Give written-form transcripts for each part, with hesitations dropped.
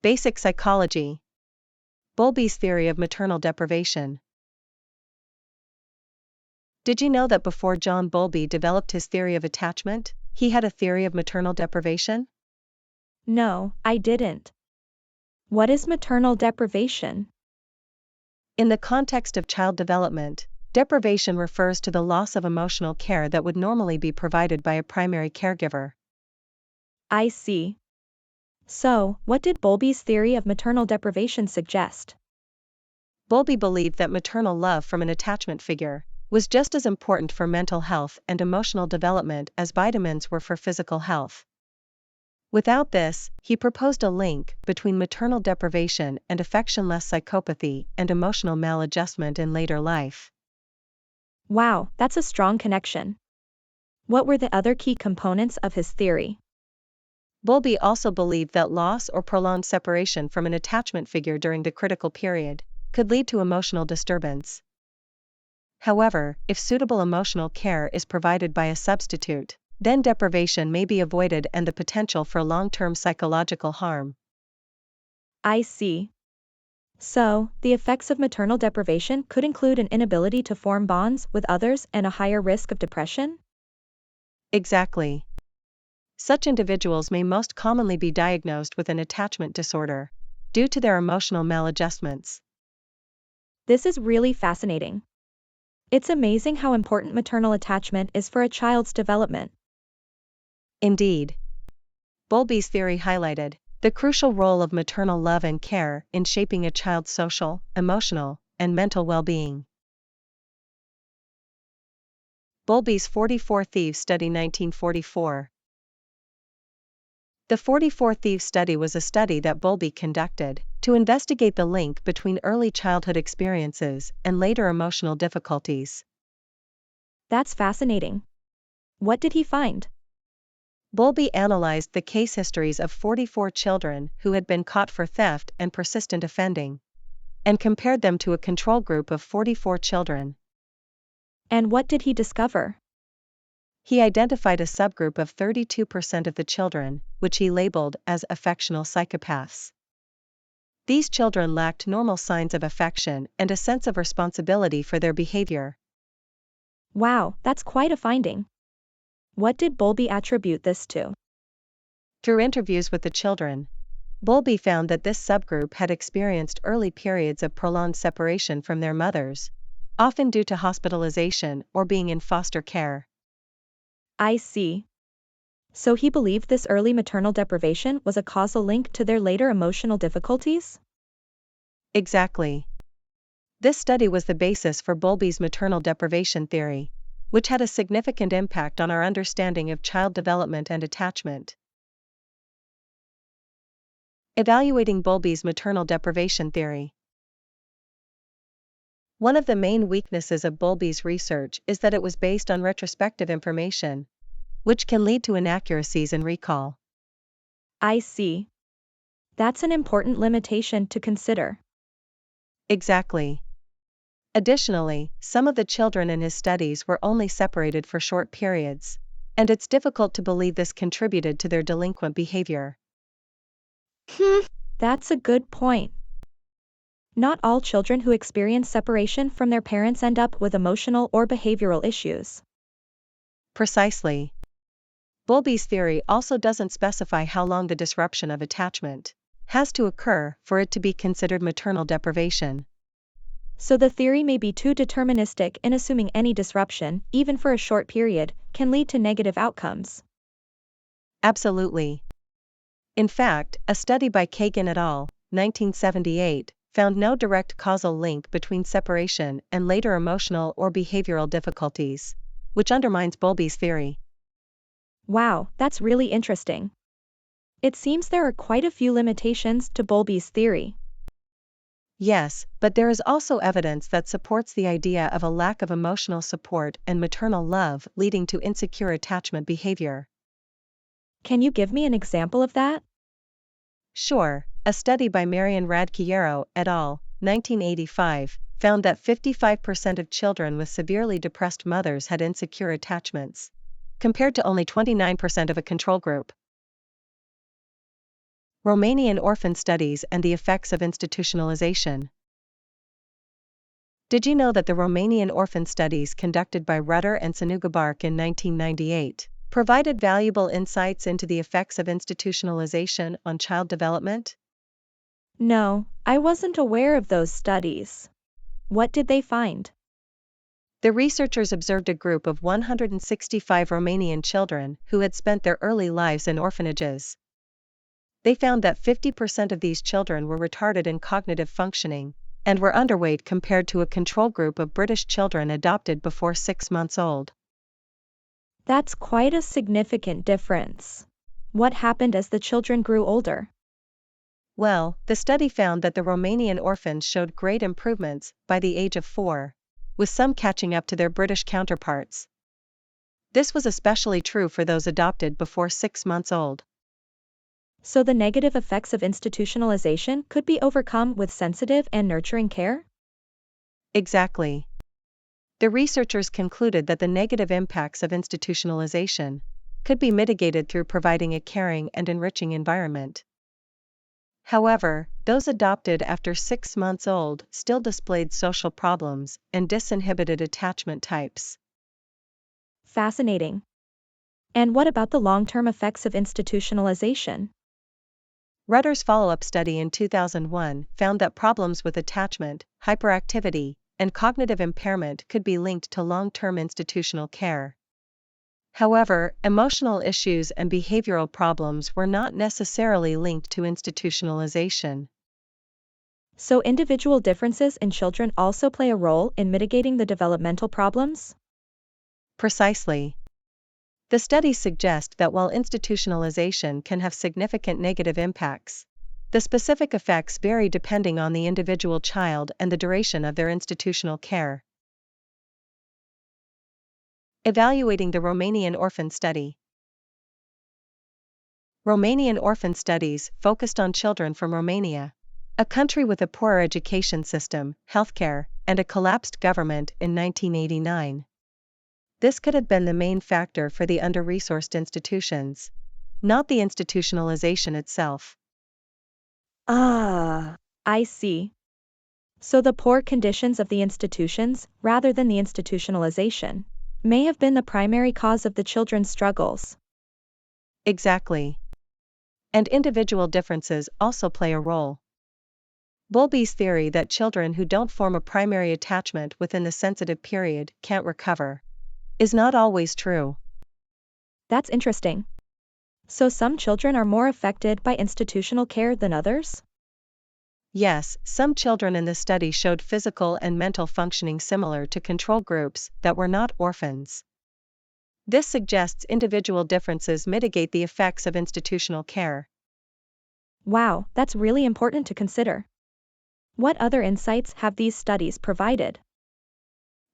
Basic psychology. Bowlby's theory of maternal deprivation. Did you know that before John Bowlby developed his theory of attachment, he had a theory of maternal deprivation? No, I didn't. What is maternal deprivation? In the context of child development, deprivation refers to the loss of emotional care that would normally be provided by a primary caregiver. I see. So, what did Bowlby's theory of maternal deprivation suggest? Bowlby believed that maternal love from an attachment figure was just as important for mental health and emotional development as vitamins were for physical health. Without this, he proposed a link between maternal deprivation and affectionless psychopathy and emotional maladjustment in later life. Wow, that's a strong connection. What were the other key components of his theory? Bowlby also believed that loss or prolonged separation from an attachment figure during the critical period could lead to emotional disturbance. However, if suitable emotional care is provided by a substitute, then deprivation may be avoided and the potential for long-term psychological harm. I see. So, the effects of maternal deprivation could include an inability to form bonds with others and a higher risk of depression? Exactly. Such individuals may most commonly be diagnosed with an attachment disorder due to their emotional maladjustments. This is really fascinating. It's amazing how important maternal attachment is for a child's development. Indeed. Bowlby's theory highlighted the crucial role of maternal love and care in shaping a child's social, emotional, and mental well-being. Bowlby's 44 Thieves Study 1944. The 44 Thieves study was a study that Bowlby conducted to investigate the link between early childhood experiences and later emotional difficulties. That's fascinating. What did he find? Bowlby analyzed the case histories of 44 children who had been caught for theft and persistent offending, and compared them to a control group of 44 children. And what did he discover? He identified a subgroup of 32% of the children, which he labeled as affectional psychopaths. These children lacked normal signs of affection and a sense of responsibility for their behavior. Wow, that's quite a finding. What did Bowlby attribute this to? Through interviews with the children, Bowlby found that this subgroup had experienced early periods of prolonged separation from their mothers, often due to hospitalization or being in foster care. I see. So he believed this early maternal deprivation was a causal link to their later emotional difficulties? Exactly. This study was the basis for Bowlby's maternal deprivation theory, which had a significant impact on our understanding of child development and attachment. Evaluating Bowlby's maternal deprivation theory. One of the main weaknesses of Bowlby's research is that it was based on retrospective information, which can lead to inaccuracies in recall. I see. That's an important limitation to consider. Exactly. Additionally, some of the children in his studies were only separated for short periods, and it's difficult to believe this contributed to their delinquent behavior. That's a good point. Not all children who experience separation from their parents end up with emotional or behavioral issues. Precisely. Bowlby's theory also doesn't specify how long the disruption of attachment has to occur for it to be considered maternal deprivation. So the theory may be too deterministic in assuming any disruption, even for a short period, can lead to negative outcomes. Absolutely. In fact, a study by Kagan et al., 1978, found no direct causal link between separation and later emotional or behavioral difficulties, which undermines Bowlby's theory. Wow, that's really interesting. It seems there are quite a few limitations to Bowlby's theory. Yes, but there is also evidence that supports the idea of a lack of emotional support and maternal love leading to insecure attachment behavior. Can you give me an example of that? Sure, a study by Marian Radkiero et al., 1985, found that 55% of children with severely depressed mothers had insecure attachments, compared to only 29% of a control group. Romanian orphan studies and the effects of institutionalization. Did you know that the Romanian orphan studies conducted by Rutter and Sanugabark in 1998 provided valuable insights into the effects of institutionalization on child development? No, I wasn't aware of those studies. What did they find? The researchers observed a group of 165 Romanian children who had spent their early lives in orphanages. They found that 50% of these children were retarded in cognitive functioning and were underweight compared to a control group of British children adopted before 6 months old. That's quite a significant difference. What happened as the children grew older? Well, the study found that the Romanian orphans showed great improvements by the age of 4, with some catching up to their British counterparts. This was especially true for those adopted before 6 months old. So the negative effects of institutionalization could be overcome with sensitive and nurturing care? Exactly. The researchers concluded that the negative impacts of institutionalization could be mitigated through providing a caring and enriching environment. However, those adopted after 6 months old still displayed social problems and disinhibited attachment types. Fascinating. And what about the long-term effects of institutionalization? Rutter's follow-up study in 2001 found that problems with attachment, hyperactivity, and cognitive impairment could be linked to long-term institutional care. However, emotional issues and behavioral problems were not necessarily linked to institutionalization. So individual differences in children also play a role in mitigating the developmental problems? Precisely. The studies suggest that while institutionalization can have significant negative impacts, the specific effects vary depending on the individual child and the duration of their institutional care. Evaluating the Romanian orphan study. Romanian orphan studies focused on children from Romania, a country with a poorer education system, healthcare, and a collapsed government in 1989. This could have been the main factor for the under-resourced institutions, not the institutionalization itself. I see. So the poor conditions of the institutions, rather than the institutionalization, may have been the primary cause of the children's struggles. Exactly. And individual differences also play a role. Bowlby's theory that children who don't form a primary attachment within the sensitive period can't recover is not always true. That's interesting. So some children are more affected by institutional care than others? Yes, some children in the study showed physical and mental functioning similar to control groups that were not orphans. This suggests individual differences mitigate the effects of institutional care. Wow, that's really important to consider. What other insights have these studies provided?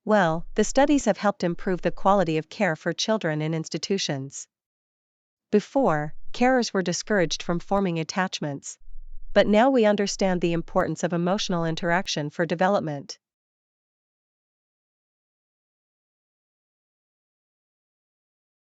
Well, the studies have helped improve the quality of care for children in institutions. Before, carers were discouraged from forming attachments, but now we understand the importance of emotional interaction for development.